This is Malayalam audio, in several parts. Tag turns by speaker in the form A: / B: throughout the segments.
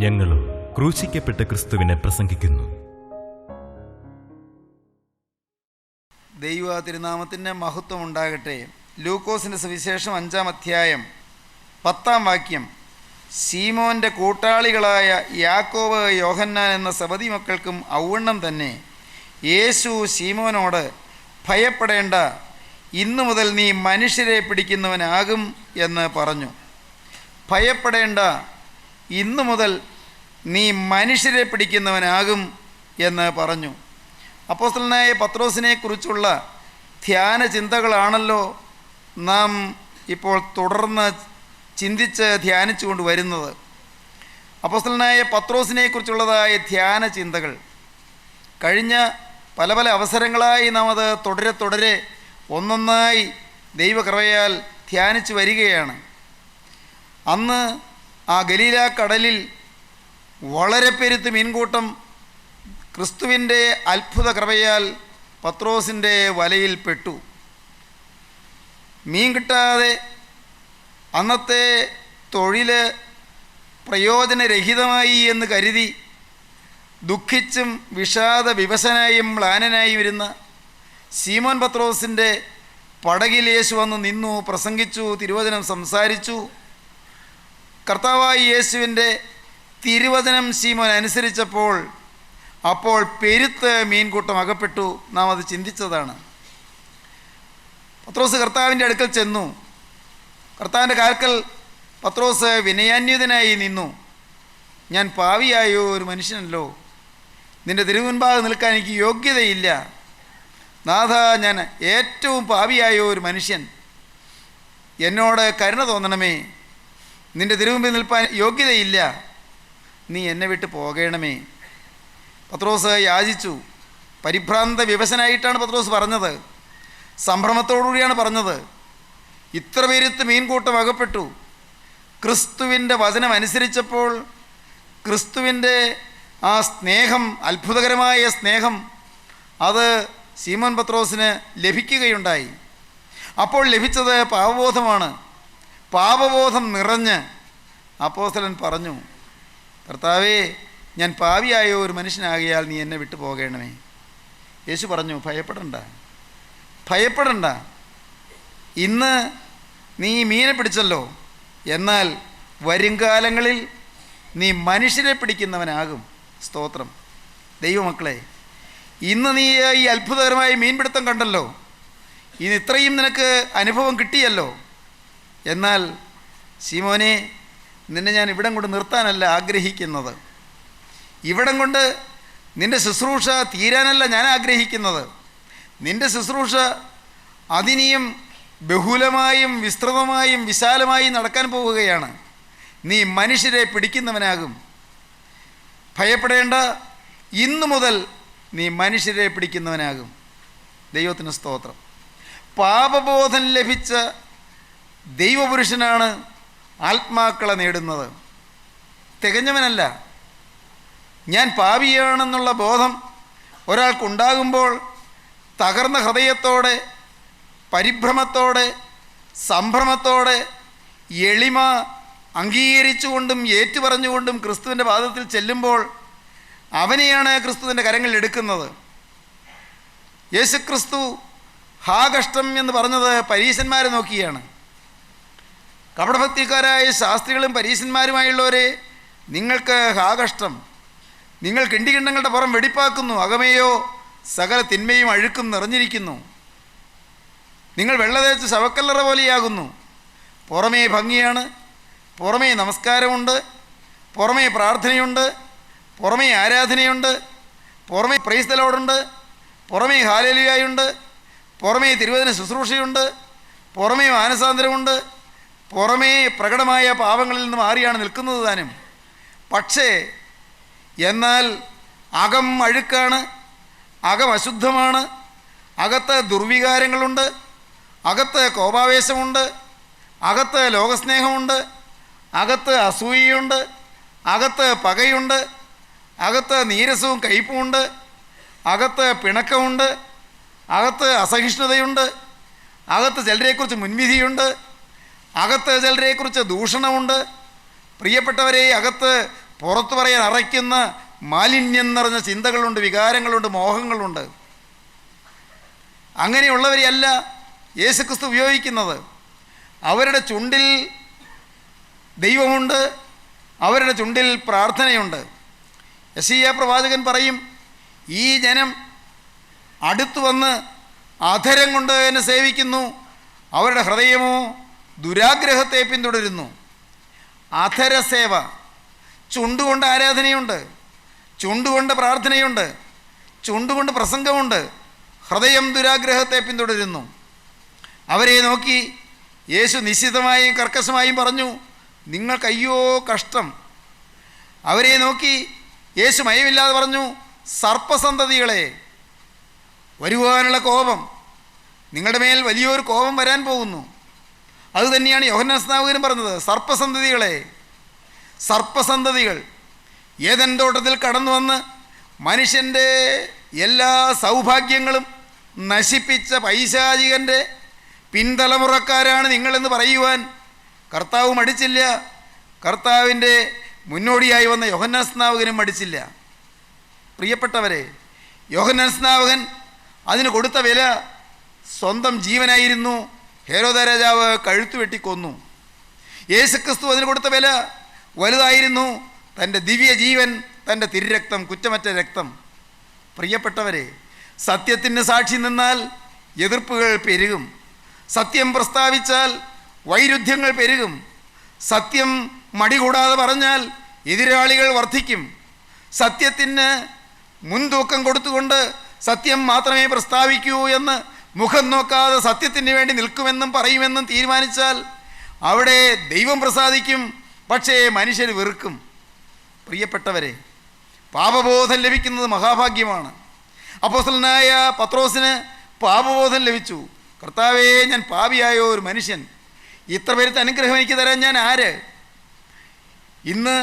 A: ഞങ്ങളും ക്രൂശിക്കപ്പെട്ട ക്രിസ്തുവിനെ പ്രസംഗിക്കുന്നു.
B: ദൈവ തിരുനാമത്തിൻ്റെ മഹത്വം ഉണ്ടാകട്ടെ. ലൂക്കോസിൻ്റെ സുവിശേഷം 5-ാം അധ്യായം 10-ാം വാക്യം. ശീമോൻ്റെ കൂട്ടാളികളായ യാക്കോബ്, യോഹന്നാൻ എന്ന സബദി മക്കൾക്കും ഔവണ്ണം തന്നെ യേശു ശീമോനോട്, ഭയപ്പെടേണ്ട, ഇന്നു മുതൽ നീ മനുഷ്യരെ പിടിക്കുന്നവനാകും എന്ന് പറഞ്ഞു. ഭയപ്പെടേണ്ട, ഇന്നു മുതൽ നീ മനുഷ്യരെ പിടിക്കുന്നവനാകും എന്ന് പറഞ്ഞു. അപ്പോസ്തലനായ പത്രോസിനെ കുറിച്ചുള്ള ധ്യാന ചിന്തകളാണല്ലോ നാം ഇപ്പോൾ തുടർന്ന് ചിന്തിച്ച് ധ്യാനിച്ചു കൊണ്ട് വരുന്നത്. അപ്പോസ്തലനായ പത്രോസിനെ കുറിച്ചുള്ളതായ ധ്യാന ചിന്തകൾ കഴിഞ്ഞ പല പല അവസരങ്ങളായി നാം അത് തുടരെ ഒന്നൊന്നായി ദൈവകൃപയാൽ ധ്യാനിച്ചു വരികയാണ്. അന്ന് ആ ഗലീല കടലിൽ വളരെ പെരുത്ത് മീൻകൂട്ടം ക്രിസ്തുവിൻ്റെ അത്ഭുത കൃപയാൽ പത്രോസിൻ്റെ വലയിൽ പെട്ടു. മീൻ കിട്ടാതെ അന്നത്തെ തൊഴിൽ പ്രയോജനരഹിതമായി എന്ന് കരുതി ദുഃഖിച്ചും വിഷാദ വിവശനായും മ്ലാനനായും ഇരുന്ന ശീമോൻ പത്രോസിൻ്റെ പടകിൽ യേശു വന്ന് നിന്നു, പ്രസംഗിച്ചു, തിരുവചനം സംസാരിച്ചു. കർത്താവായ യേശുവിൻ്റെ തിരുവചനം ശീമോൻ അനുസരിച്ചപ്പോൾ അപ്പോൾ പെരുത്ത് മീൻകൂട്ടം അകപ്പെട്ടു. നാം അത് ചിന്തിച്ചതാണ്. പത്രോസ് കർത്താവിൻ്റെ അടുക്കൽ ചെന്നു. കർത്താവിൻ്റെ കാൽക്കൽ പത്രോസ് വിനയാന്വിതനായി നിന്നു. ഞാൻ പാവിയായ ഒരു മനുഷ്യനല്ലോ, നിൻ്റെ തിരുമുൻപാകെ നിൽക്കാൻ എനിക്ക് യോഗ്യതയില്ല. നാഥ, ഞാൻ ഏറ്റവും പാവിയായ ഒരു മനുഷ്യൻ, എന്നോട് കരുണ തോന്നണമേ. നിൻ്റെ തിരുമുമ്പിൽ നിൽപ്പാൻ യോഗ്യതയില്ല, നീ എന്നെ വിട്ട് പോകണമേ. പത്രോസ് യാചിച്ചു. പരിഭ്രാന്ത വിവശനായിട്ടാണ് പത്രോസ് പറഞ്ഞത്. സംഭ്രമത്തോടുകൂടിയാണ് പറഞ്ഞത്. ഇത്ര പേരുത്ത് മീൻകൂട്ടം അകപ്പെട്ടു. ക്രിസ്തുവിൻ്റെ വചനം അനുസരിച്ചപ്പോൾ ക്രിസ്തുവിൻ്റെ ആ സ്നേഹം, അത്ഭുതകരമായ സ്നേഹം, അത് ശീമോൻ പത്രോസിന് ലഭിക്കുകയുണ്ടായി. അപ്പോൾ ലഭിച്ചത് പാപബോധമാണ്. പാപബോധം നിറഞ്ഞ് അപ്പോസ്തലൻ പറഞ്ഞു, കർത്താവേ, ഞാൻ പാവിയായ ഒരു മനുഷ്യനാകിയാൽ നീ എന്നെ വിട്ടു പോകണമേ. യേശു പറഞ്ഞു, ഭയപ്പെടണ്ട. ഇന്ന് നീ മീനെ പിടിച്ചല്ലോ, എന്നാൽ വരുംകാലങ്ങളിൽ നീ മനുഷ്യരെ പിടിക്കുന്നവനാകും. സ്തോത്രം. ദൈവമക്കളെ, ഇന്ന് നീ ഈ അത്ഭുതകരമായ മീൻപിടുത്തം കണ്ടല്ലോ, ഇന്ന് ഇത്രയും നിനക്ക് അനുഭവം കിട്ടിയല്ലോ. എന്നാൽ ശീമോനെ, നിന്നെ ഞാൻ ഇവിടം കൊണ്ട് നിർത്താനല്ല ആഗ്രഹിക്കുന്നത്. ഇവിടം കൊണ്ട് നിൻ്റെ ശുശ്രൂഷ തീരാനല്ല ഞാൻ ആഗ്രഹിക്കുന്നത്. നിൻ്റെ ശുശ്രൂഷ അതിനിയും ബഹുലമായും വിസ്തൃതമായും വിശാലമായും നടക്കാൻ പോവുകയാണ്. നീ മനുഷ്യരെ പിടിക്കുന്നവനാകും. ഭയപ്പെടേണ്ട, ഇന്നു മുതൽ നീ മനുഷ്യരെ പിടിക്കുന്നവനാകും. ദൈവത്തിന് സ്തോത്രം. പാപബോധം ലഭിച്ച ദൈവപുരുഷനാണ് ആത്മാക്കളെ നേടുന്നത്, തികഞ്ഞവനല്ല. ഞാൻ പാപിയാണെന്നുള്ള ബോധം ഒരാൾക്കുണ്ടാകുമ്പോൾ തകർന്ന ഹൃദയത്തോടെ, പരിഭ്രമത്തോടെ, സംഭ്രമത്തോടെ, എളിമ അംഗീകരിച്ചുകൊണ്ടും ഏറ്റുപറഞ്ഞുകൊണ്ടും ക്രിസ്തുവിൻ്റെ പാദത്തിൽ ചെല്ലുമ്പോൾ അവനെയാണ് ക്രിസ്തുവിൻ്റെ കരങ്ങളിൽ എടുക്കുന്നത്. യേശുക്രിസ്തു ഹാ കഷ്ടം എന്ന് പറഞ്ഞത് പരീശന്മാരെ നോക്കിയാണ്. കപടഭക്തിക്കാരായ ശാസ്ത്രികളും പരീശന്മാരുമായുള്ളവരെ, നിങ്ങൾക്ക് ഹാ കഷ്ടം, നിങ്ങൾ കിണ്ടികിണ്ടങ്ങളുടെ പുറം വെടിപ്പാക്കുന്നു, അകമേയോ സകല തിന്മയും അഴുക്കും നിറഞ്ഞിരിക്കുന്നു. നിങ്ങൾ വെള്ള തേച്ച് ശവക്കല്ലറ പോലെയാകുന്നു. പുറമേ ഭംഗിയാണ്, പുറമേ നമസ്കാരമുണ്ട്, പുറമേ പ്രാർത്ഥനയുണ്ട്, പുറമേ ആരാധനയുണ്ട്, പുറമേ പ്രൈസ് ദി ലോർഡുണ്ട്, പുറമേ ഹല്ലേലൂയയുണ്ട്, പുറമേ തിരുവചന ശുശ്രൂഷയുണ്ട്, പുറമേ മാനസാന്തരമുണ്ട്, പുറമേ പ്രകടമായ പാപങ്ങളിൽ നിന്ന് മാറിയാണ് നിൽക്കുന്നത് താനും. പക്ഷേ എന്നാൽ അകം അഴുക്കാണ്, അകം അശുദ്ധമാണ്, അകത്ത് ദുർവികാരങ്ങളുണ്ട്, അകത്ത് കോപാവേശമുണ്ട്, അകത്ത് ലോകസ്നേഹമുണ്ട്, അകത്ത് അസൂയയുണ്ട്, അകത്ത് പകയുണ്ട്, അകത്ത് നീരസവും കയ്പുമുണ്ട്, അകത്ത് പിണക്കമുണ്ട്, അകത്ത് അസഹിഷ്ണുതയുണ്ട്, അകത്ത് ചിലരെക്കുറിച്ച് മുൻവിധിയുണ്ട്, അകത്ത് ചിലരെക്കുറിച്ച് ദൂഷണമുണ്ട്. പ്രിയപ്പെട്ടവരെ, അകത്ത് പുറത്തു പറയാൻ അറയ്ക്കുന്ന മാലിന്യം നിറഞ്ഞ ചിന്തകളുണ്ട്, വികാരങ്ങളുണ്ട്, മോഹങ്ങളുണ്ട്. അങ്ങനെയുള്ളവരെയല്ല യേശുക്രിസ്തു ഉപയോഗിക്കുന്നത്. അവരുടെ ചുണ്ടിൽ ദൈവമുണ്ട്, അവരുടെ ചുണ്ടിൽ പ്രാർത്ഥനയുണ്ട്. യെശയ്യാ പ്രവാചകൻ പറയും, ഈ ജനം അടുത്തു വന്ന് അധരം കൊണ്ട് എന്നെ സേവിക്കുന്നു, അവരുടെ ഹൃദയമോ ദുരാഗ്രഹത്തെ പിന്തുടരുന്നു. അധരസേവ, ചുണ്ടുകൊണ്ട് ആരാധനയുണ്ട്, ചുണ്ടുകൊണ്ട് പ്രാർത്ഥനയുണ്ട്, ചുണ്ടുകൊണ്ട് പ്രസംഗമുണ്ട്, ഹൃദയം ദുരാഗ്രഹത്തെ പിന്തുടരുന്നു. അവരെ നോക്കി യേശു നിശ്ചിതമായും കർക്കശമായും പറഞ്ഞു, നിങ്ങൾക്കയ്യോ കഷ്ടം. അവരെ നോക്കി യേശു മയമില്ലാതെ പറഞ്ഞു, സർപ്പസന്തതികളെ, വരുവാനുള്ള കോപം, നിങ്ങളുടെ മേൽ വലിയൊരു കോപം വരാൻ പോകുന്നു. അതുതന്നെയാണ് യോഹന്നാൻ സ്നാപകനും പറഞ്ഞത്, സർപ്പസന്തതികളെ. സർപ്പസന്തതികൾ ഏദൻ തോട്ടത്തിൽ കടന്നു വന്ന് മനുഷ്യൻ്റെ എല്ലാ സൗഭാഗ്യങ്ങളും നശിപ്പിച്ച പൈശാചികൻ്റെ പിൻതലമുറക്കാരാണ് നിങ്ങളെന്ന് പറയുവാൻ കർത്താവ് മടിച്ചില്ല. കർത്താവിൻ്റെ മുന്നോടിയായി വന്ന യോഹന്നാൻ സ്നാപകനും മടിച്ചില്ല. പ്രിയപ്പെട്ടവരെ, യോഹന്നാൻ സ്നാപകൻ അതിന് കൊടുത്ത വില സ്വന്തം ജീവനായിരുന്നു. ഹെരോദ രാജാവ് കഴുത്തു വെട്ടിക്കൊന്നു. യേശുക്രിസ്തു അതിന് കൊടുത്ത വില വലുതായിരുന്നു, തൻ്റെ ദിവ്യ ജീവൻ, തൻ്റെ തിരുരക്തം, കുറ്റമറ്റ രക്തം. പ്രിയപ്പെട്ടവരെ, സത്യത്തിന് സാക്ഷി നിന്നാൽ എതിർപ്പുകൾ പെരുകും. സത്യം പ്രസ്താവിച്ചാൽ വൈരുദ്ധ്യങ്ങൾ പെരുകും. സത്യം മടികൂടാതെ പറഞ്ഞാൽ എതിരാളികൾ വർദ്ധിക്കും. സത്യത്തിന് മുൻതൂക്കം കൊടുത്തുകൊണ്ട് സത്യം മാത്രമേ പ്രസ്താവിക്കൂ എന്ന് മുഖം നോക്കാതെ സത്യത്തിന് വേണ്ടി നിൽക്കുമെന്നും പറയുമെന്നും തീരുമാനിച്ചാൽ അവിടെ ദൈവം പ്രസാദിക്കും, പക്ഷേ മനുഷ്യർ വെറുക്കും. പ്രിയപ്പെട്ടവരെ, പാപബോധം ലഭിക്കുന്നത് മഹാഭാഗ്യമാണ്. അപ്പോസ്തലനായ പത്രോസിന് പാപബോധം ലഭിച്ചു. കർത്താവേ, ഞാൻ പാപിയായ ഒരു മനുഷ്യൻ, ഇത്ര പേരുത്തെ അനുഗ്രഹം എനിക്ക് തരാൻ ഞാൻ ആര്? ഇന്ന്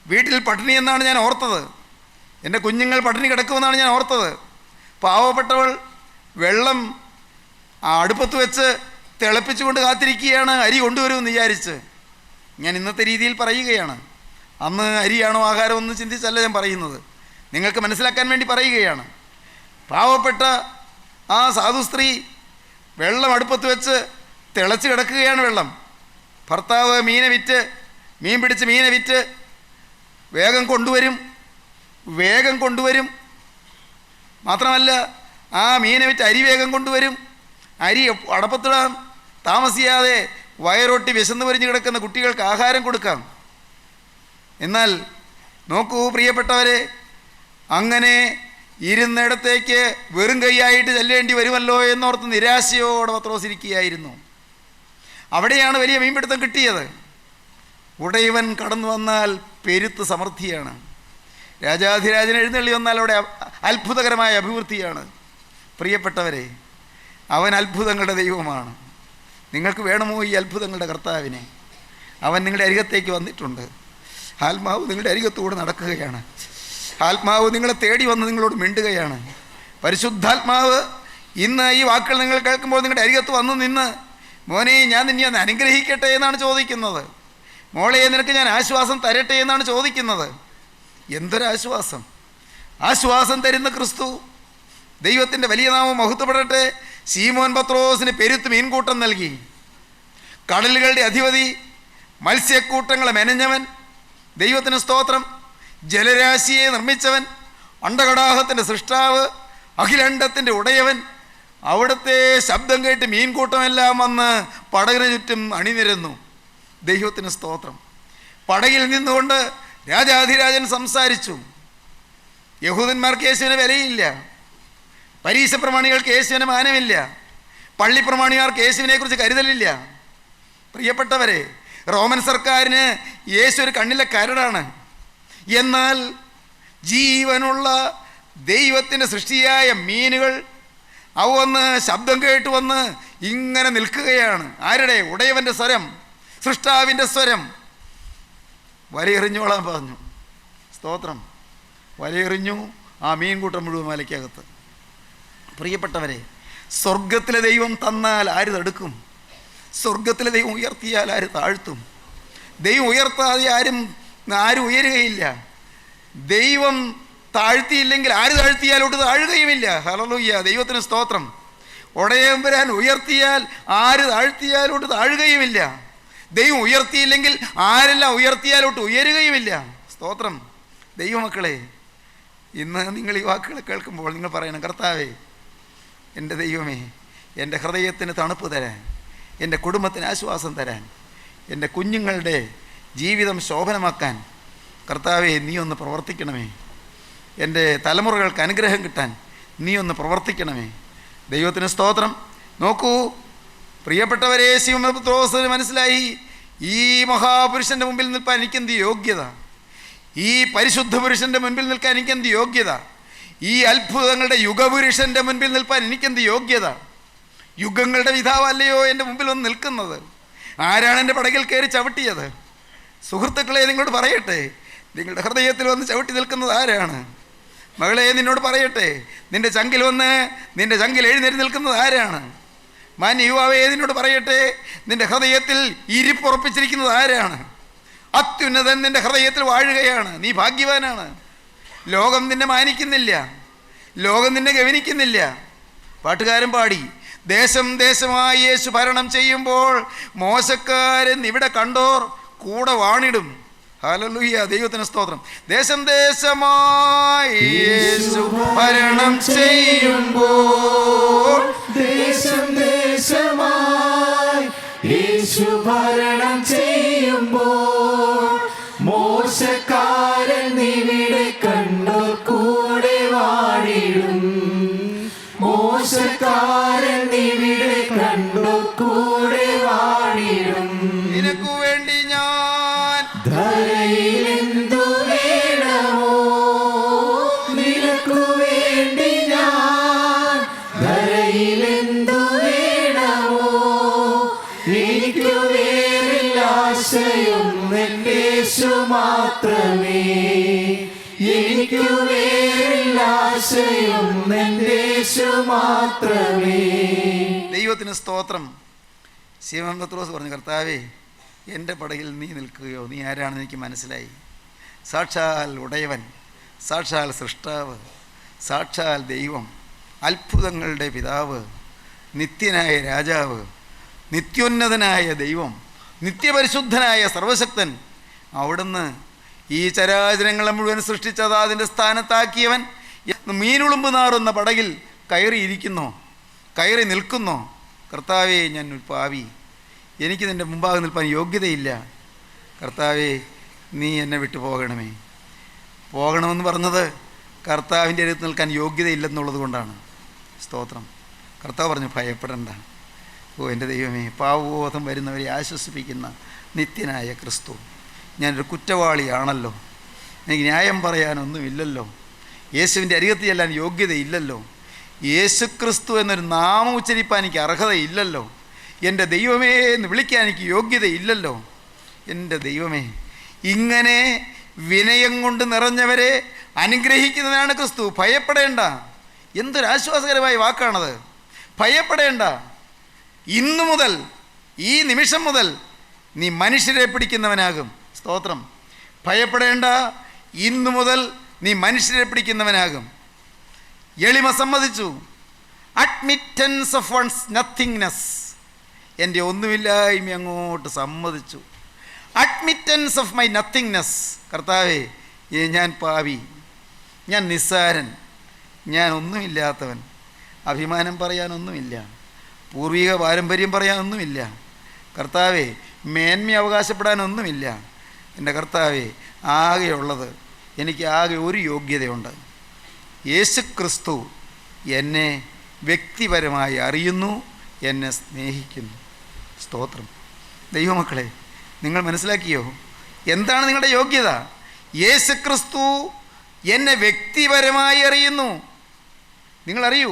B: വീട്ടിൽ പട്ടിണി എന്നാണ് ഞാൻ ഓർത്തത്, എൻ്റെ കുഞ്ഞുങ്ങൾ പട്ടിണി കിടക്കുമെന്നാണ് ഞാൻ ഓർത്തത്. പാവപ്പെട്ടവൾ വെള്ളം അടുപ്പത്ത് വെച്ച് തിളപ്പിച്ചുകൊണ്ട് കാത്തിരിക്കുകയാണ്, അരി കൊണ്ടുവരുമെന്ന് വിചാരിച്ച്. ഞാൻ ഇന്നത്തെ രീതിയിൽ പറയുകയാണ്. അന്ന് അരിയാണോ ആഹാരമെന്ന് ചിന്തിച്ചല്ല ഞാൻ പറയുന്നത്, നിങ്ങൾക്ക് മനസ്സിലാക്കാൻ വേണ്ടി പറയുകയാണ്. പാവപ്പെട്ട ആ സാധു സ്ത്രീ വെള്ളം അടുപ്പത്ത് വെച്ച് തിളച്ച് കിടക്കുകയാണ് വെള്ളം. ഭർത്താവ് മീൻ പിടിച്ച് മീനെ വിറ്റ് വേഗം കൊണ്ടുവരും. മാത്രമല്ല ആ മീനെ വിറ്റ് അരി വേഗം കൊണ്ടുവരും. അരി അടപ്പത്തിടാൻ താമസിയാതെ വയറൊട്ടി വിശന്ന് വരിഞ്ഞ് കിടക്കുന്ന കുട്ടികൾക്ക് ആഹാരം കൊടുക്കാം. എന്നാൽ നോക്കൂ പ്രിയപ്പെട്ടവരെ, അങ്ങനെ ഇരുന്നിടത്തേക്ക് വെറും കൈയായിട്ട് ചെല്ലേണ്ടി വരുമല്ലോ എന്നോർത്ത് നിരാശയോടെ പത്രോസ് ഇരിക്കുകയായിരുന്നു. അവിടെയാണ് വലിയ മീൻപിടുത്തം കിട്ടിയത്. ഉടയവൻ കടന്നു വന്നാൽ പെരുത്ത് സമൃദ്ധിയാണ്. രാജാധിരാജൻ എഴുന്നള്ളി വന്നാൽ അവിടെ അത്ഭുതകരമായ അഭിവൃദ്ധിയാണ്. പ്രിയപ്പെട്ടവരെ, അവൻ അത്ഭുതങ്ങളുടെ ദൈവമാണ്. നിങ്ങൾക്ക് വേണമോ ഈ അത്ഭുതങ്ങളുടെ കർത്താവിനെ? അവൻ നിങ്ങളുടെ അരികത്തേക്ക് വന്നിട്ടുണ്ട്. ആത്മാവ് നിങ്ങളുടെ അരികത്തൂടെ നടക്കുകയാണ്. ആത്മാവ് നിങ്ങളെ തേടി വന്ന് നിങ്ങളോട് മിണ്ടുകയാണ്. പരിശുദ്ധാത്മാവ് ഇന്ന് ഈ വാക്കുകൾ നിങ്ങൾ കേൾക്കുമ്പോൾ നിങ്ങളുടെ അരികത്ത് വന്ന് നിന്ന്, മോനെ, ഞാൻ നിന്നെ ഒന്ന് അനുഗ്രഹിക്കട്ടെ എന്നാണ് ചോദിക്കുന്നത്. മോളെ, നിനക്ക് ഞാൻ ആശ്വാസം തരട്ടെ എന്നാണ് ചോദിക്കുന്നത്. എന്തൊരാശ്വാസം! ആശ്വാസം തരുന്ന ക്രിസ്തു. ദൈവത്തിൻ്റെ വലിയ നാമം മഹത്വപ്പെടട്ടെ. ശീമോൻ പത്രോസിന് പെരുത്ത് മീൻകൂട്ടം നൽകി. കടലുകളുടെ അധിപതി, മത്സ്യക്കൂട്ടങ്ങളെ മെനഞ്ഞവൻ, ദൈവത്തിന് സ്തോത്രം, ജലരാശിയെ നിർമ്മിച്ചവൻ, അണ്ടകടാഹത്തിൻ്റെ സൃഷ്ടാവ്, അഖിലണ്ടത്തിൻ്റെ ഉടയവൻ, അവിടുത്തെ ശബ്ദം കേട്ട് മീൻകൂട്ടമെല്ലാം വന്ന് പടകിന് ചുറ്റും അണിനിരന്നു. ദൈവത്തിന് സ്തോത്രം. പടകിൽ നിന്നുകൊണ്ട് രാജാധിരാജൻ സംസാരിച്ചു. യഹൂദന്മാർക്ക് യേശുവിന് വിലയില്ല, പരീശ പ്രമാണികൾക്ക് യേശുവിന് മാനമില്ല, പള്ളിപ്രമാണികർക്ക് യേശുവിനെക്കുറിച്ച് കരുതലില്ല. പ്രിയപ്പെട്ടവരെ, റോമൻ സർക്കാരിന് യേശു ഒരു കണ്ണിലെ കരടാണ്. എന്നാൽ ജീവനുള്ള ദൈവത്തിൻ്റെ സൃഷ്ടിയായ മീനുകൾ അവ വന്ന് ശബ്ദം കേട്ട് വന്ന് ഇങ്ങനെ നിൽക്കുകയാണ്. ആരുടെ? ഉടയവൻ്റെ സ്വരം, സൃഷ്ടാവിൻ്റെ സ്വരം. വലയെറിഞ്ഞോളാൻ പറഞ്ഞു. സ്തോത്രം. വലയെറിഞ്ഞു. ആ മീൻകൂട്ടം മുഴുവൻ വലയ്ക്കകത്ത്. പ്രിയപ്പെട്ടവരെ, സ്വർഗത്തിലെ ദൈവം തന്നാൽ ആര് തടുക്കും? സ്വർഗത്തിലെ ദൈവം ഉയർത്തിയാൽ ആര് താഴ്ത്തും? ദൈവം ഉയർത്താതെ ആരും ആരും ഉയരുകയില്ല. ദൈവം താഴ്ത്തിയില്ലെങ്കിൽ ആര് താഴ്ത്തിയാലോട്ട് താഴുകയുമില്ല. ഹല്ലേലൂയ, ദൈവത്തിന് സ്തോത്രം. ഒടയമ്പുരാൻ ഉയർത്തിയാൽ ആര് താഴ്ത്തിയാലോട്ട് താഴുകയുമില്ല. ദൈവം ഉയർത്തിയില്ലെങ്കിൽ ആരെല്ലാം ഉയർത്തിയാലോട്ട് ഉയരുകയുമില്ല. സ്തോത്രം. ദൈവമക്കളെ, ഇന്ന് നിങ്ങൾ ഈ വാക്കുകൾ കേൾക്കുമ്പോൾ നിങ്ങൾ പറയണം, കർത്താവേ, എൻ്റെ ദൈവമേ, എൻ്റെ ഹൃദയത്തിന് തണുപ്പ് തരാൻ, എൻ്റെ കുടുംബത്തിന് ആശ്വാസം തരാൻ, എൻ്റെ കുഞ്ഞുങ്ങളുടെ ജീവിതം ശോഭനമാക്കാൻ കർത്താവേ നീ ഒന്ന് പ്രവർത്തിക്കണമേ. എൻ്റെ തലമുറകൾക്ക് അനുഗ്രഹം കിട്ടാൻ നീ ഒന്ന് പ്രവർത്തിക്കണമേ. ദൈവത്തിന് സ്തോത്രം. നോക്കൂ പ്രിയപ്പെട്ടവരെ, ശിവപത്രോസിന് മനസ്സിലായി, ഈ മഹാപുരുഷൻ്റെ മുമ്പിൽ നിൽക്കാൻ എനിക്കെന്ത് യോഗ്യത, ഈ പരിശുദ്ധ പുരുഷൻ്റെ മുൻപിൽ നിൽക്കാൻ എനിക്കെന്ത് യോഗ്യത, ഈ അത്ഭുതങ്ങളുടെ യുഗപുരുഷൻ്റെ മുൻപിൽ നിൽക്കാൻ എനിക്കെന്ത് യോഗ്യത. യുഗങ്ങളുടെ പിതാവല്ലയോ എൻ്റെ മുമ്പിൽ വന്ന് നിൽക്കുന്നത്? ആരാണ് എൻ്റെ പടകിൽ കയറി ചവിട്ടിയത്? സുഹൃത്തുക്കളെ, നിങ്ങളോട് പറയട്ടെ, നിങ്ങളുടെ ഹൃദയത്തിൽ വന്ന് ചവിട്ടി നിൽക്കുന്നത് ആരാണ്? മകളെ, നിന്നോട് പറയട്ടെ, നിൻ്റെ ചങ്കിൽ വന്ന് നിൻ്റെ ചങ്കിൽ എഴുന്നേറ്റ് നിൽക്കുന്നത് ആരാണ്? മാന്യ യുവാവേ, നിന്നോട് പറയട്ടെ, നിൻ്റെ ഹൃദയത്തിൽ ഇരിപ്പുറപ്പിച്ചിരിക്കുന്നത് ആരാണ്? അത്യുന്നതൻ നിൻ്റെ ഹൃദയത്തിൽ വാഴുകയാണ്. നീ ഭാഗ്യവാനാണ്. ലോകം നിന്നെ മാനിക്കുന്നില്ല, ലോകം നിന്നെ ഗവനിക്കുന്നില്ല. പാട്ടുകാരൻ പാടി, ദേശം ദേശമായി യേശു ഭരണം ചെയ്യുമ്പോൾ മോശക്കാരൻ ഇവിടെ കണ്ടോർ കൂടെ വാണിടും. ഹല്ലേലൂയ, ദൈവത്തിന് സ്തോത്രം. ദേശം ദേശമായി യേശു ഭരണം ചെയ്യുമ്പോൾ,
C: ദേശം ദേശമായി യേശു ഭരണം ചെയ്യുമ്പോൾ മോശക്കാരൻ ഇവിടെ കണ്ടോർ കൂടെ വാണിടും. മോശക്കാരൻ ഇവിടെ കണ്ടോർ കൂടെ വാണിടും.
B: നിനക്കു വേണ്ടി ഞാൻ
C: ധരയിലെന്തു വേണമോ, നിനക്കു വേണ്ടി ഞാൻ ധരയിലെന്തു വേണമോ, എനിക്കു വേറില്ല ആശയം എൻ്റെ യേശു മാത്രമേ, എനിക്കു വേറില്ല ആശയം എൻ്റെ യേശു മാത്രമേ.
B: ദൈവത്തിന് സ്തോത്രം. ശിവൻ പത്രോസ് പറഞ്ഞു, കർത്താവേ, എൻ്റെ പടകിൽ നീ നിൽക്കുകയോ? നീ ആരാണെന്ന് എനിക്ക് മനസ്സിലായി. സാക്ഷാൽ ഉടയവൻ, സാക്ഷാൽ സൃഷ്ടാവ്, സാക്ഷാൽ ദൈവം, അത്ഭുതങ്ങളുടെ പിതാവ്, നിത്യനായ രാജാവ്, നിത്യോന്നതനായ ദൈവം, നിത്യപരിശുദ്ധനായ സർവശക്തൻ, അവിടുന്ന് ഈ ചരാചരങ്ങളെ മുഴുവൻ സൃഷ്ടിച്ചത് അതിൻ്റെ സ്ഥാനത്താക്കിയവൻ മീനുളുമ്പ് നാറുന്ന പടകിൽ കയറിയിരിക്കുന്നോ, കയറി നിൽക്കുന്നോ? കർത്താവേ, ഞാൻ ഒരു പാവി, എനിക്ക് നിൻ്റെ മുമ്പാകെ നിൽപ്പാൻ യോഗ്യതയില്ല. കർത്താവേ, നീ എന്നെ വിട്ടു പോകണമേ. പോകണമെന്ന് പറഞ്ഞത് കർത്താവിൻ്റെ അടുത്ത് നിൽക്കാൻ യോഗ്യതയില്ലെന്നുള്ളത് കൊണ്ടാണ്. സ്തോത്രം. കർത്താവ് പറഞ്ഞു, ഭയപ്പെടണ്ട. ഓ എൻ്റെ ദൈവമേ, പാവബോധം വരുന്നവരെ ആശ്വസിപ്പിക്കുന്ന നിത്യനായ ക്രിസ്തു, ഞാനൊരു കുറ്റവാളിയാണല്ലോ, എനിക്ക് ന്യായം പറയാനൊന്നുമില്ലല്ലോ, യേശുവിൻ്റെ അരികത്ത് ചെല്ലാൻ യോഗ്യതയില്ലല്ലോ, യേശു ക്രിസ്തു എന്നൊരു നാമം ഉച്ചരിപ്പാൻ എനിക്ക് അർഹതയില്ലല്ലോ, എൻ്റെ ദൈവമേ എന്ന് വിളിക്കാൻ എനിക്ക് യോഗ്യതയില്ലല്ലോ. എൻ്റെ ദൈവമേ, ഇങ്ങനെ വിനയം കൊണ്ട് നിറഞ്ഞവരെ അനുഗ്രഹിക്കുന്നതാണ് ക്രിസ്തു. ഭയപ്പെടേണ്ട. എന്തൊരാശ്വാസകരമായ വാക്കാണത്. ഭയപ്പെടേണ്ട. ഇന്നു മുതൽ, ഈ നിമിഷം മുതൽ നീ മനുഷ്യരെ പിടിക്കുന്നവനാകും. സ്തോത്രം. ഭയപ്പെടേണ്ട. ഇന്നു മുതൽ നീ മനുഷ്യരെ പിടിക്കുന്നവനാകും. എളിമ സമ്മതിച്ചു. അഡ്മിറ്റൻസ് ഓഫ് വൺസ് നത്തിങ്നെസ്, എൻ്റെ ഒന്നുമില്ലായ്മ അങ്ങോട്ട് സമ്മതിച്ചു. Admittance of my nothingness. കർത്താവേ, ഞാൻ പാവി, ഞാൻ നിസ്സാരൻ, ഞാൻ ഒന്നുമില്ലാത്തവൻ, അഭിമാനം പറയാനൊന്നുമില്ല, പൂർവിക പാരമ്പര്യം പറയാനൊന്നുമില്ല, കർത്താവേ മേന്മ അവകാശപ്പെടാനൊന്നുമില്ല. എൻ്റെ കർത്താവേ, ആകെയുള്ളത്, എനിക്ക് ആകെ ഒരു യോഗ്യതയുണ്ട്. യേശു ക്രിസ്തു എന്നെ വ്യക്തിപരമായി അറിയുന്നു, എന്നെ സ്നേഹിക്കുന്നു. സ്തോത്രം. ദൈവമക്കളെ, നിങ്ങൾ മനസ്സിലാക്കിയോ? എന്താണ് നിങ്ങളുടെ യോഗ്യത? യേശു ക്രിസ്തു എന്നെ വ്യക്തിപരമായി അറിയുന്നു. നിങ്ങളറിയൂ,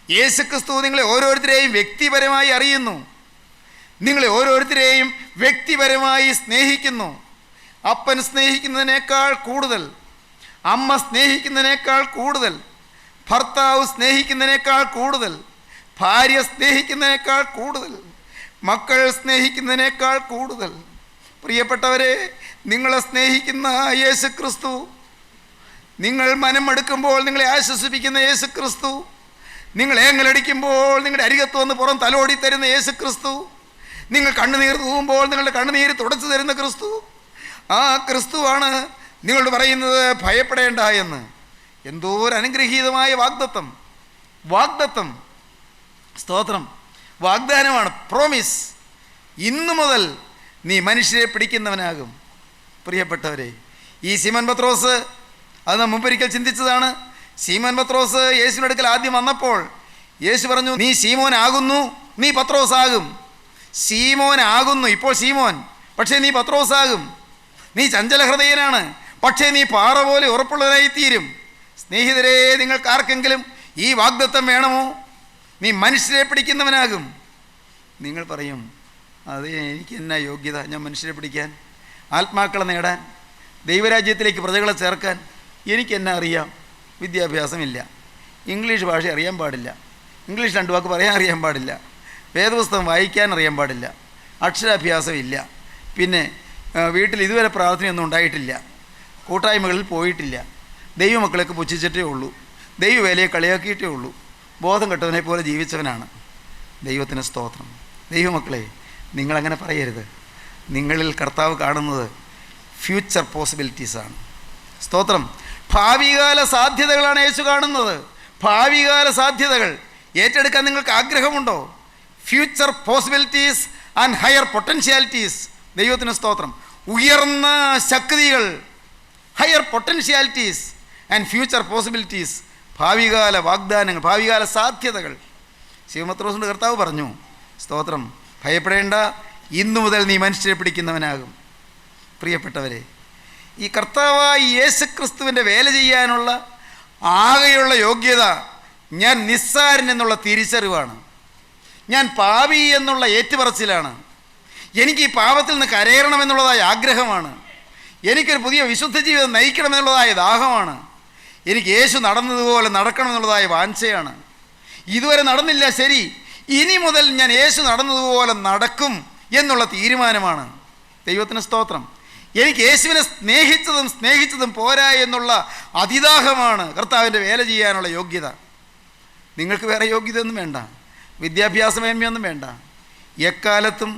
B: യേശു ക്രിസ്തു നിങ്ങളെ ഓരോരുത്തരെയും വ്യക്തിപരമായി അറിയുന്നു, നിങ്ങളെ ഓരോരുത്തരെയും വ്യക്തിപരമായി സ്നേഹിക്കുന്നു. അപ്പൻ സ്നേഹിക്കുന്നതിനേക്കാൾ കൂടുതൽ, അമ്മ സ്നേഹിക്കുന്നതിനേക്കാൾ കൂടുതൽ, ഭർത്താവ് സ്നേഹിക്കുന്നതിനേക്കാൾ കൂടുതൽ, ഭാര്യ സ്നേഹിക്കുന്നതിനേക്കാൾ കൂടുതൽ, മക്കൾ സ്നേഹിക്കുന്നതിനേക്കാൾ കൂടുതൽ. പ്രിയപ്പെട്ടവരെ, നിങ്ങളെ സ്നേഹിക്കുന്ന യേശു ക്രിസ്തു, നിങ്ങൾ മനമെടുക്കുമ്പോൾ നിങ്ങളെ ആശ്വസിപ്പിക്കുന്ന യേശു ക്രിസ്തു, നിങ്ങൾ ഏങ്ങലടിക്കുമ്പോൾ നിങ്ങളുടെ അരികത്ത് വന്ന് പുറം തലോടി തരുന്ന യേശു ക്രിസ്തു, നിങ്ങൾ കണ്ണുനീർ തൂകുമ്പോൾ നിങ്ങളുടെ കണ്ണുനീര് തുടച്ചു തരുന്ന ക്രിസ്തു, ആ ക്രിസ്തുവാണ് നിങ്ങളോട് പറയുന്നത് ഭയപ്പെടേണ്ട എന്ന്. എന്തോ ഒരു അനുഗ്രഹീതമായ വാഗ്ദത്തം, സ്തോത്രം, വാഗ്ദാനമാണ്, പ്രോമിസ്. ഇന്നു മുതൽ നീ മനുഷ്യരെ പിടിക്കുന്നവനാകും. പ്രിയപ്പെട്ടവരെ, ഈ ശിമോൻ പത്രോസ്, അത് നാം മുമ്പൊരിക്കൽ ചിന്തിച്ചതാണ്. ശിമോൻ പത്രോസ് യേശുവിൻ്റെ അടുക്കൽ ആദ്യം വന്നപ്പോൾ യേശു പറഞ്ഞു, നീ ശീമോൻ ആകുന്നു, നീ പത്രോസ് ആകും. ശീമോൻ ആകുന്നു, ഇപ്പോൾ ശീമോൻ, പക്ഷേ നീ പത്രോസ് ആകും. നീ ചഞ്ചല ഹൃദയനാണ്, പക്ഷേ നീ പാറ പോലെ ഉറപ്പുള്ളവനായിത്തീരും. സ്നേഹിതരെ, നിങ്ങൾക്ക് ആർക്കെങ്കിലും ഈ വാഗ്ദത്തം വേണമോ? നീ മനുഷ്യരെ പിടിക്കുന്നവനാകും. നിങ്ങൾ പറയും, അത് എനിക്ക് എന്നാ യോഗ്യത, ഞാൻ മനുഷ്യരെ പിടിക്കാൻ, ആത്മാക്കളെ നേടാൻ, ദൈവരാജ്യത്തിലേക്ക് പ്രജകളെ ചേർക്കാൻ എനിക്ക് എന്നാ അറിയാം? വിദ്യാഭ്യാസമില്ല, ഇംഗ്ലീഷ് ഭാഷ അറിയാൻ പാടില്ല, ഇംഗ്ലീഷ് 2 വാക്ക് പറയാൻ അറിയാൻ പാടില്ല, വേദപുസ്തകം വായിക്കാൻ അറിയാൻ പാടില്ല, അക്ഷരാഭ്യാസമില്ല, പിന്നെ വീട്ടിൽ ഇതുവരെ പ്രാർത്ഥനയൊന്നും ഉണ്ടായിട്ടില്ല, കൂട്ടായ്മകളിൽ പോയിട്ടില്ല, ദൈവമക്കളെയൊക്കെ പുച്ഛിച്ചിട്ടേ ഉള്ളൂ, ദൈവവേലയെ കളിയാക്കിയിട്ടേ ഉള്ളൂ, ബോധം കെട്ടവനെ പോലെ ജീവിച്ചവനാണ്. ദൈവത്തിന് സ്തോത്രം. ദൈവമക്കളെ, നിങ്ങളങ്ങനെ പറയരുത്. നിങ്ങളിൽ കർത്താവ് കാണുന്നത് ഫ്യൂച്ചർ പോസിബിലിറ്റീസാണ്. സ്തോത്രം. ഭാവികാല സാധ്യതകളാണ് യേശു കാണുന്നത്. ഭാവികാല സാധ്യതകൾ ഏറ്റെടുക്കാൻ നിങ്ങൾക്ക് ആഗ്രഹമുണ്ടോ? Future possibilities and higher potentialities. ദൈവത്തിന് സ്തോത്രം. ഉയർന്ന ശക്തികൾ, higher potentialities and future possibilities, ഭാവികാല വാഗ്ദാനങ്ങൾ, ഭാവികാല സാധ്യതകൾ. ശിവപത്രോസിൻ്റെ കർത്താവ് പറഞ്ഞു, സ്തോത്രം, ഭയപ്പെടേണ്ട, ഇന്നു മുതൽ നീ മനുഷ്യരെ പിടിക്കുന്നവനാകും. പ്രിയപ്പെട്ടവരെ, ഈ കർത്താവായ യേശുക്രിസ്തുവിൻ്റെ വേല ചെയ്യാനുള്ള ആകെയുള്ള യോഗ്യത ഞാൻ നിസ്സാരൻ എന്നുള്ള തിരിച്ചറിവാണ്. ഞാൻ പാപി എന്നുള്ള ഏറ്റുപറച്ചിലാണ്. എനിക്ക് ഈ പാപത്തിൽ നിന്ന് കരയണമെന്നുള്ളതായ ആഗ്രഹമാണ്. എനിക്കൊരു പുതിയ വിശുദ്ധ ജീവിതം നയിക്കണമെന്നുള്ളതായ ദാഹമാണ്. എനിക്ക് യേശു നടന്നതുപോലെ നടക്കണമെന്നുള്ളതായ വാഞ്ചയാണ്. ഇതുവരെ നടന്നില്ല, ശരി, ഇനി മുതൽ ഞാൻ യേശു നടന്നതുപോലെ നടക്കും എന്നുള്ള തീരുമാനമാണ്. ദൈവത്തിന് സ്തോത്രം. എനിക്ക് യേശുവിനെ സ്നേഹിച്ചതും പോരാ എന്നുള്ള അതിദാഹമാണ് കർത്താവിൻ്റെ വേല ചെയ്യാനുള്ള യോഗ്യത. നിങ്ങൾക്ക് വേറെ യോഗ്യതയൊന്നും വേണ്ട, വിദ്യാഭ്യാസമേന്മയൊന്നും വേണ്ട. എക്കാലത്തും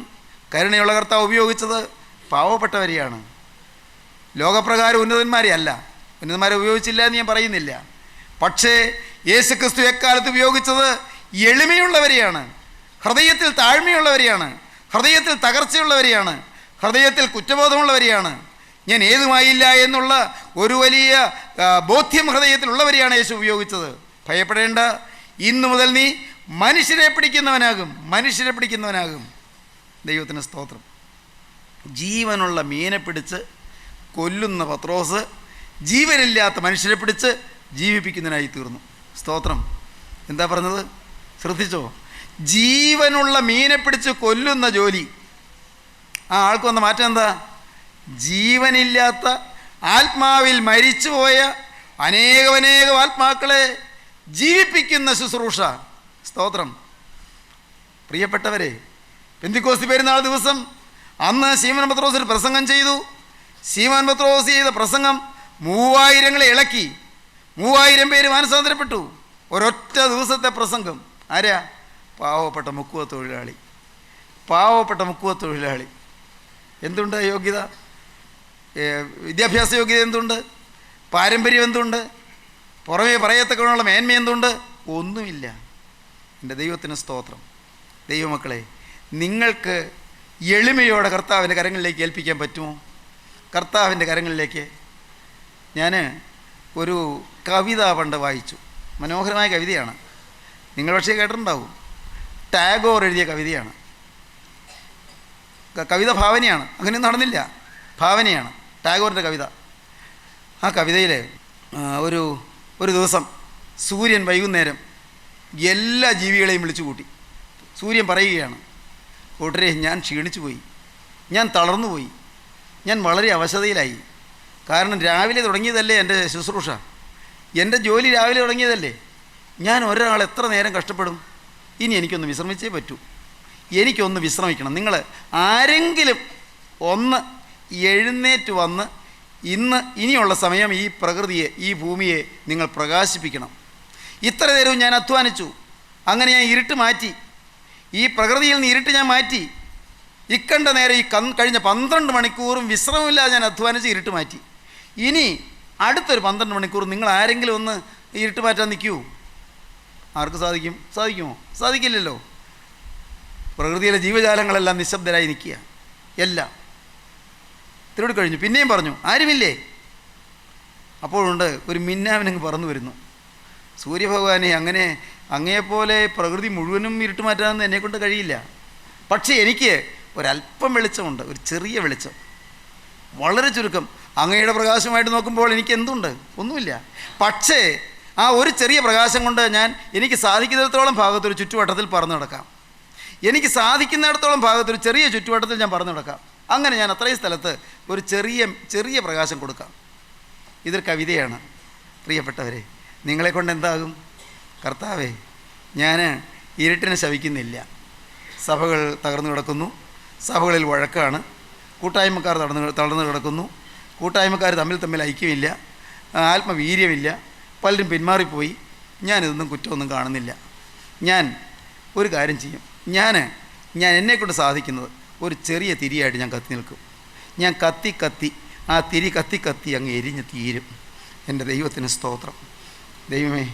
B: കരുണയുള്ള കർത്താവ് ഉപയോഗിച്ചത് പാവപ്പെട്ടവരെയാണ്, ലോകപ്രകാരം ഉന്നതന്മാരെ അല്ല. ഉന്നതന്മാരെ ഉപയോഗിച്ചില്ല എന്ന് ഞാൻ പറയുന്നില്ല. പക്ഷേ യേശുക്രിസ്തു എക്കാലത്ത് ഉപയോഗിച്ചത് എളിമയുള്ളവരെയാണ്, ഹൃദയത്തിൽ താഴ്മയുള്ളവരെയാണ്, ഹൃദയത്തിൽ തകർച്ചയുള്ളവരെയാണ്, ഹൃദയത്തിൽ കുറ്റബോധമുള്ളവരെയാണ്. ഞാൻ ഏതുമായില്ല എന്നുള്ള ഒരു വലിയ ബോധ്യം ഹൃദയത്തിലുള്ളവരെയാണ് യേശു ഉപയോഗിച്ചത്. ഭയപ്പെടേണ്ട, ഇന്നു മുതൽ നീ മനുഷ്യരെ പിടിക്കുന്നവനാകും. ദൈവത്തിന് സ്തോത്രം. ജീവനുള്ള മീനെ പിടിച്ച് കൊല്ലുന്ന പത്രോസ് ജീവനില്ലാത്ത മനുഷ്യരെ പിടിച്ച് ജീവിപ്പിക്കുന്നതിനായി തീർന്നു. സ്തോത്രം. എന്താ പറഞ്ഞത്? ശ്രദ്ധിച്ചോ? ജീവനുള്ള മീനെ പിടിച്ച് കൊല്ലുന്ന ജോലി. ആ ആൾക്ക് വന്ന മാറ്റം എന്താ? ജീവനില്ലാത്ത ആത്മാവിൽ മരിച്ചുപോയ അനേകം ആത്മാക്കളെ ജീവിപ്പിക്കുന്ന ശുശ്രൂഷ. സ്തോത്രം. പ്രിയപ്പെട്ടവരെ, പെന്തിക്കോസ്തി പെരുന്നാൾ ദിവസം അന്ന് ശീമോൻ പത്രോസ് ഒരു പ്രസംഗം ചെയ്തു. ശീമോൻ പത്രോസ് ചെയ്ത പ്രസംഗം 3000 ഇളക്കി. 3000 പേര് മാനസാന്തരപ്പെട്ടു. ഒരൊറ്റ ദിവസത്തെ പ്രസംഗം. ആരാ? പാവപ്പെട്ട മുക്കുവ തൊഴിലാളി. എന്തുണ്ട് യോഗ്യത? വിദ്യാഭ്യാസ യോഗ്യത എന്തുണ്ട്? പാരമ്പര്യം എന്തുണ്ട്? പുറമേ പറയത്തക്കവണ്ണമുള്ള മേന്മ എന്തുണ്ട്? ഒന്നുമില്ല. എൻ്റെ ദൈവത്തിന് സ്തോത്രം. ദൈവമക്കളെ, നിങ്ങൾക്ക് എളിമയോടെ കർത്താവിൻ്റെ കരങ്ങളിലേക്ക് ഏൽപ്പിക്കാൻ പറ്റുമോ? കർത്താവിൻ്റെ കരങ്ങളിലേക്ക്. ഞാൻ ഒരു കവിത പണ്ട് വായിച്ചു. മനോഹരമായ കവിതയാണ്. നിങ്ങൾ പക്ഷേ കേട്ടിട്ടുണ്ടാവും. ടാഗോർ എഴുതിയ കവിതയാണ്. കവിത ഭാവനയാണ്. അങ്ങനെയൊന്നും നടന്നില്ല, ഭാവനയാണ് ടാഗോറിൻ്റെ കവിത. ആ കവിതയിൽ ഒരു ദിവസം സൂര്യൻ വൈകുന്നേരം എല്ലാ ജീവികളെയും വിളിച്ചു കൂട്ടി. സൂര്യൻ പറയുകയാണ്, കൂട്ടരെ, ഞാൻ ക്ഷീണിച്ചു പോയി, ഞാൻ തളർന്നുപോയി, ഞാൻ വളരെ അവശതയിലായി. കാരണം രാവിലെ തുടങ്ങിയതല്ലേ എൻ്റെ ശുശ്രൂഷ, എൻ്റെ ജോലി രാവിലെ തുടങ്ങിയതല്ലേ. ഞാൻ ഒരാൾ എത്ര നേരം കഷ്ടപ്പെടും? ഇനി എനിക്കൊന്ന് വിശ്രമിച്ചേ പറ്റൂ. എനിക്കൊന്ന് വിശ്രമിക്കണം. നിങ്ങൾ ആരെങ്കിലും ഒന്ന് എഴുന്നേറ്റ് വന്ന് ഇനിയുള്ള സമയം ഈ പ്രകൃതിയെ, ഈ ഭൂമിയെ നിങ്ങൾ പ്രകാശിപ്പിക്കണം. ഇത്ര നേരവും ഞാൻ അധ്വാനിച്ചു, അങ്ങനെ ഞാൻ ഇരുട്ട് മാറ്റി, ഈ പ്രകൃതിയിൽ നിന്ന് ഇരുട്ട് ഞാൻ മാറ്റി. ഇക്കണ്ട നേരം ഈ കഴിഞ്ഞ 12 മണിക്കൂറും വിശ്രമമില്ലാതെ ഞാൻ അധ്വാനിച്ച് ഇരുട്ട് മാറ്റി. ഇനി അടുത്തൊരു 12 മണിക്കൂർ നിങ്ങൾ ആരെങ്കിലും ഒന്ന് ഇരുട്ട് മാറ്റാൻ നിൽക്കുമോ? ആർക്ക് സാധിക്കും? സാധിക്കുമോ? സാധിക്കില്ലല്ലോ. പ്രകൃതിയിലെ ജീവജാലങ്ങളെല്ലാം നിശബ്ദരായി നിൽക്കുക, എല്ലാം തിരുവടി കഴിഞ്ഞു. പിന്നെയും പറഞ്ഞു, ആരുമില്ലേ? അപ്പോഴുണ്ട് ഒരു മിന്നാമിനങ്ങ് പറന്നു വരുന്നു. സൂര്യഭഗവാനെ, അങ്ങനെ അങ്ങയെപ്പോലെ പ്രകൃതി മുഴുവനും ഇരുട്ട് മാറ്റാമെന്ന് എന്നെക്കൊണ്ട് കഴിയില്ല. പക്ഷേ എനിക്ക് ഒരല്പം വെളിച്ചമുണ്ട്, ഒരു ചെറിയ വെളിച്ചം, വളരെ ചുരുക്കം. അങ്ങയുടെ പ്രകാശമായിട്ട് നോക്കുമ്പോൾ എനിക്ക് എന്തുണ്ട്? ഒന്നുമില്ല. പക്ഷേ ആ ഒരു ചെറിയ പ്രകാശം കൊണ്ട് എനിക്ക് സാധിക്കുന്നിടത്തോളം ഭാഗത്തൊരു ചുറ്റുവട്ടത്തിൽ പറന്നു നടക്കാം. എനിക്ക് സാധിക്കുന്നിടത്തോളം ഭാഗത്തൊരു ചെറിയ ചുറ്റുവട്ടത്തിൽ ഞാൻ പറന്നു നടക്കാം. അങ്ങനെ ഞാൻ അത്രയും സ്ഥലത്ത് ഒരു ചെറിയ പ്രകാശം കൊടുക്കാം. ഇതൊരു കവിതയാണ് പ്രിയപ്പെട്ടവരെ. നിങ്ങളെക്കൊണ്ട് എന്താകും? കർത്താവേ, ഞാൻ ഇരുട്ടിനെ ശവിക്കുന്നില്ല. സഭകൾ തകർന്നു കിടക്കുന്നു, സഭകളിൽ വഴക്കാണ്, കൂട്ടായ്മക്കാർ തളർന്നു കിടക്കുന്നു, കൂട്ടായ്മക്കാർ തമ്മിൽ ഐക്യമില്ല, ആത്മവീര്യമില്ല, പലരും പിന്മാറിപ്പോയി. ഞാനിതൊന്നും കുറ്റമൊന്നും കാണുന്നില്ല. ഞാൻ ഒരു കാര്യം ചെയ്യും. ഞാൻ എന്നെക്കൊണ്ട് സാധിക്കുന്നത് ഒരു ചെറിയ തിരിയായിട്ട് ഞാൻ കത്തി നിൽക്കും. ഞാൻ കത്തി ആ തിരി കത്തി അങ്ങ് എരിഞ്ഞ് തീരും. എൻ്റെ ദൈവത്തിന് സ്തോത്രം. ദൈവമേ,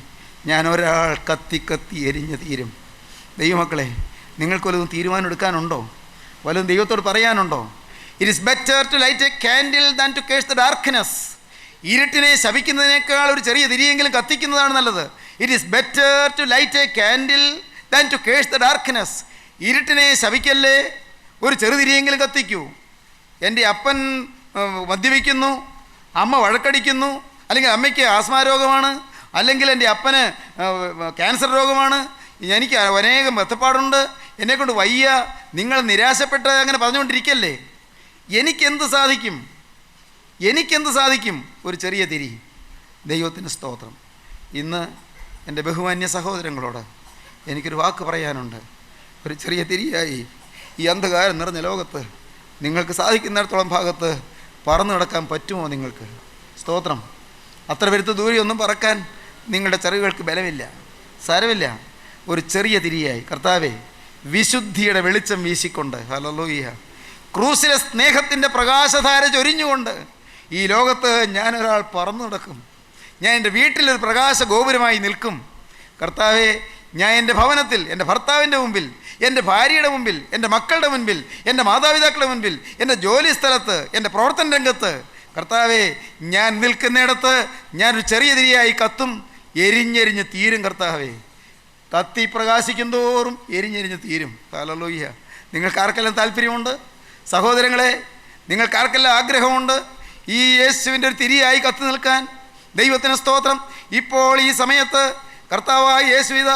B: ഞാൻ ഒരാൾ കത്തി എരിഞ്ഞ് തീരും. ദൈവമക്കളെ, നിങ്ങൾക്ക് വല്ലതും തീരുമാനം എടുക്കാനുണ്ടോ? വല്ലതും ദൈവത്തോട് പറയാനുണ്ടോ? It is better to light a candle than to curse the darkness. ഇരുട്ടിനെ ശപിക്കുന്നതിനേക്കാൾ ഒരു ചെറിയ തിരിയെങ്കിലും കത്തിക്കുന്നതാണ് നല്ലത്. It is better to light a candle than to curse the darkness. ഇരുട്ടിനെ ശപിക്കല്ലേ, ഒരു ചെറുതിരിയെങ്കിലും കത്തിക്കൂ. എൻ്റെ അപ്പൻ മദ്യപിക്കുന്നു, അമ്മ വഴക്കടിക്കുന്നു, അല്ലെങ്കിൽ അമ്മയ്ക്ക് ആസ്മ രോഗമാണ്, അല്ലെങ്കിൽ എൻ്റെ അപ്പന് ക്യാൻസർ രോഗമാണ്, എനിക്ക് അനേകം ബന്ധപ്പാടുണ്ട്, എന്നെക്കൊണ്ട് വയ്യ, നിങ്ങൾ നിരാശപ്പെട്ട് അങ്ങനെ പറഞ്ഞുകൊണ്ടിരിക്കല്ലേ. എനിക്കെന്ത് സാധിക്കും? ഒരു ചെറിയ തിരി. ദൈവത്തിന് സ്തോത്രം. ഇന്ന് എൻ്റെ ബഹുമാന്യ സഹോദരങ്ങളോട് എനിക്കൊരു വാക്ക് പറയാനുണ്ട്. ഒരു ചെറിയ തിരിയായി ഈ അന്ധകാരം നിറഞ്ഞ ലോകത്ത് നിങ്ങൾക്ക് സാധിക്കുന്നിടത്തോളം ഭാഗത്ത് പറന്നു നടക്കാൻ പറ്റുമോ നിങ്ങൾക്ക്? സ്തോത്രം. അത്ര വരുത്ത ദൂരെയൊന്നും പറക്കാൻ നിങ്ങളുടെ ചെറുകൾക്ക് ബലമില്ല. സാരമില്ല, ഒരു ചെറിയ തിരിയായി കർത്താവേ, വിശുദ്ധിയുടെ വെളിച്ചം വീശിക്കൊണ്ട്, ഹല്ലേലൂയ, ക്രൂസിലെ സ്നേഹത്തിൻ്റെ പ്രകാശധാര ചൊരിഞ്ഞുകൊണ്ട് ഈ ലോകത്ത് ഞാനൊരാൾ പറന്നു നടക്കും. ഞാൻ എൻ്റെ വീട്ടിലൊരു പ്രകാശ ഗോപുരമായി നിൽക്കും. കർത്താവേ, ഞാൻ എൻ്റെ ഭവനത്തിൽ, എൻ്റെ ഭർത്താവിൻ്റെ മുമ്പിൽ, എൻ്റെ ഭാര്യയുടെ മുമ്പിൽ, എൻ്റെ മക്കളുടെ മുൻപിൽ, എൻ്റെ മാതാപിതാക്കളുടെ മുൻപിൽ, എൻ്റെ ജോലി സ്ഥലത്ത്, എൻ്റെ പ്രവർത്തന രംഗത്ത്, കർത്താവേ, ഞാൻ നിൽക്കുന്നിടത്ത് ഞാനൊരു ചെറിയ തിരിയായി കത്തും, എരിഞ്ഞെരിഞ്ഞ് തീരും. കർത്താവേ, കത്തി പ്രകാശിക്കും തോറും എരിഞ്ഞെരിഞ്ഞ് തീരും. ഹല്ലേലൂയ. നിങ്ങൾക്കാർക്കെല്ലാം താല്പര്യമുണ്ട്? സഹോദരങ്ങളെ, നിങ്ങൾക്കാർക്കെല്ലാം ആഗ്രഹമുണ്ട് ഈ യേശുവിൻ്റെ ഒരു തിരിയായി കത്തി നിൽക്കാൻ? ദൈവത്തിന് സ്തോത്രം. ഇപ്പോൾ ഈ സമയത്ത് കർത്താവായ യേശുവിത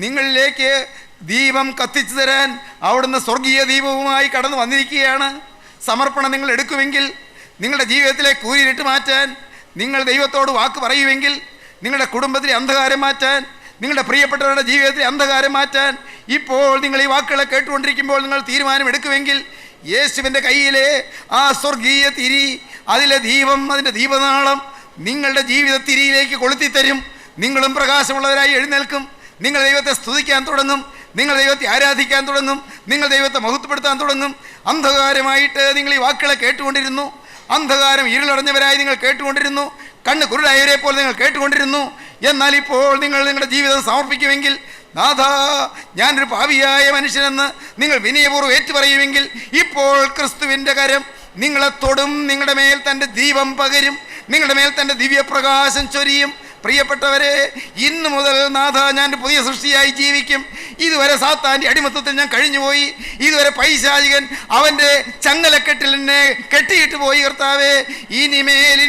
B: നിങ്ങളിലേക്ക് ദീപം കത്തിച്ചു തരാൻ അവിടുന്ന് സ്വർഗീയ ദീപവുമായി കടന്നു വന്നിരിക്കുകയാണ്. സമർപ്പണം നിങ്ങൾ എടുക്കുമെങ്കിൽ, നിങ്ങളുടെ ജീവിതത്തിലെ കൂരിട്ട് മാറ്റാൻ നിങ്ങൾ ദൈവത്തോട് വാക്ക് പറയുമെങ്കിൽ, നിങ്ങളുടെ കുടുംബത്തിലെ അന്ധകാരം മാറ്റാൻ, നിങ്ങളുടെ പ്രിയപ്പെട്ടവരുടെ ജീവിതത്തിലെ അന്ധകാരം മാറ്റാൻ ഇപ്പോൾ നിങ്ങൾ ഈ വാക്കുകളെ കേട്ടുകൊണ്ടിരിക്കുമ്പോൾ നിങ്ങൾ തീരുമാനമെടുക്കുമെങ്കിൽ, യേശുവിൻ്റെ കയ്യിലെ ആ സ്വർഗീയ തിരി, അതിലെ ദീപം, അതിൻ്റെ ദീപനാളം നിങ്ങളുടെ ജീവിത തിരിയിലേക്ക് കൊളുത്തിത്തരും. നിങ്ങളും പ്രകാശമുള്ളവരായി എഴുന്നേൽക്കും. നിങ്ങൾ ദൈവത്തെ സ്തുതിക്കാൻ തുടങ്ങും, നിങ്ങൾ ദൈവത്തെ ആരാധിക്കാൻ തുടങ്ങും, നിങ്ങൾ ദൈവത്തെ മഹത്വപ്പെടുത്താൻ തുടങ്ങും. അന്ധകാരമായിട്ട് നിങ്ങൾ ഈ വാക്കുകളെ കേട്ടുകൊണ്ടിരുന്നു, അന്ധകാരം ഇരുളടഞ്ഞവരായി നിങ്ങൾ കേട്ടുകൊണ്ടിരുന്നു, കണ്ണ് കുരുടായവരെ പോലെ നിങ്ങൾ കേട്ടുകൊണ്ടിരുന്നു. എന്നാൽ ഇപ്പോൾ നിങ്ങൾ നിങ്ങളുടെ ജീവിതം സമർപ്പിക്കുമെങ്കിൽ, നാഥാ, ഞാനൊരു പാപിയായ മനുഷ്യനെന്ന് നിങ്ങൾ വിനയപൂർവ്വം ഏറ്റുപറയുമെങ്കിൽ, ഇപ്പോൾ ക്രിസ്തുവിൻ്റെ കരം നിങ്ങളെ തൊടും, നിങ്ങളുടെ മേൽ തൻ്റെ ദീപം പകരും, നിങ്ങളുടെ മേൽ തൻ്റെ ദിവ്യപ്രകാശം ചൊരിയും. പ്രിയപ്പെട്ടവരെ, ഇന്നു മുതൽ നാഥ, ഞാൻ പുതിയ സൃഷ്ടിയായി ജീവിക്കും. ഇതുവരെ സാത്താൻ്റെ അടിമത്തത്തിൽ ഞാൻ കഴിഞ്ഞുപോയി. ഇതുവരെ പൈശാചികൻ അവൻ്റെ ചങ്ങലക്കെട്ടിൽ എന്നെ കെട്ടിയിട്ട് പോയി. കർത്താവേ, ഇനിമേൽ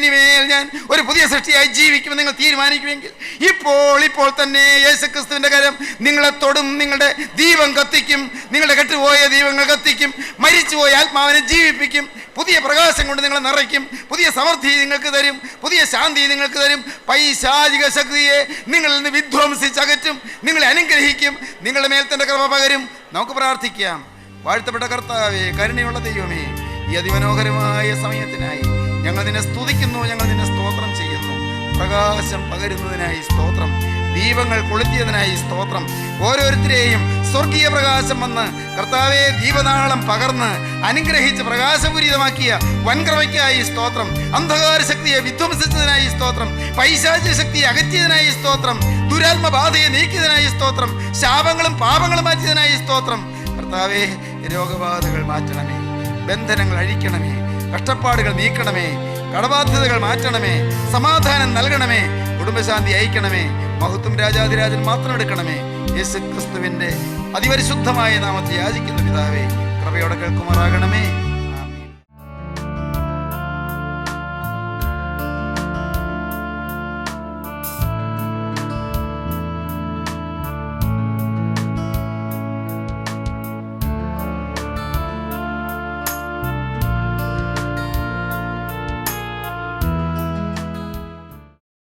B: ഞാൻ ഒരു പുതിയ സൃഷ്ടിയായി ജീവിക്കുമെന്ന് നിങ്ങൾ തീരുമാനിക്കുമെങ്കിൽ, ഇപ്പോൾ തന്നെ യേശുക്രിസ്തുവിൻ്റെ കരം നിങ്ങളെ തൊടും, നിങ്ങളുടെ ദീപം കത്തിക്കും, നിങ്ങളുടെ കെട്ടുപോയ ദീപങ്ങൾ കത്തിക്കും, മരിച്ചുപോയ ആത്മാവിനെ ജീവിപ്പിക്കും, പുതിയ പ്രകാശം കൊണ്ട് നിങ്ങളെ നിറയ്ക്കും, പുതിയ സമൃദ്ധി നിങ്ങൾക്ക് തരും, പുതിയ ശാന്തി നിങ്ങൾക്ക് തരും. പൈശാചിക ശക്തിയെ നിങ്ങളിൽ നിന്ന് വിധ്വംസിച്ചകറ്റും, നിങ്ങളെ അനുഗ്രഹിക്കും, നിങ്ങളുടെ മേൽ തൻ്റെ കൃപ പകരും. നമുക്ക് പ്രാർത്ഥിക്കാം. വാഴ്ത്തപ്പെട്ട കർത്താവേ, കരുണയുള്ള ദൈവമേ, ഈ അതിമനോഹരമായ സമയത്തിനായി ഞങ്ങൾ നിന്നെ സ്തുതിക്കുന്നു, ഞങ്ങൾ നിന്നെ സ്തോത്രം ചെയ്യുന്നു. പ്രകാശം പകരുന്നതിനായി സ്തോത്രം, ദീപങ്ങൾ കൊളുത്തിയതിനായി സ്തോത്രം. ഓരോരുത്തരെയും സ്വർഗീയ പ്രകാശം വന്ന് കർത്താവെ ദീപനാളം പകർന്ന് അനുഗ്രഹിച്ച് പ്രകാശപൂരിതമാക്കിയ വൻകൃപയ്ക്കായി സ്തോത്രം. അന്ധകാര ശക്തിയെ വിധ്വംസിച്ചതിനായി സ്തോത്രം, പൈശാചിക ശക്തിയെ അകറ്റിയതിനായി സ്തോത്രം, ദുരാത്മബാധയെ നീക്കിയതിനായി സ്തോത്രം, ശാപങ്ങളും പാപങ്ങളും മാറ്റിയതിനായി സ്തോത്രം. കർത്താവെ രോഗബാധകൾ മാറ്റണമേ, ബന്ധനങ്ങൾ അഴിക്കണമേ, കഷ്ടപ്പാടുകൾ നീക്കണമേ, കടബാധ്യതകൾ മാറ്റണമേ, സമാധാനം നൽകണമേ, കുടുംബശാന്തി അയക്കണമേ. മഹത്വം രാജാതിരാജൻ മാത്രം എടുക്കണമേ. യേശു ക്രിസ്തുവിൻ്റെ അതിപരിശുദ്ധമായ നാമത്തിൽ യാചിക്കുന്ന പിതാവേ, കൃപയോടെ കേൾക്കുമാറാകണമേ.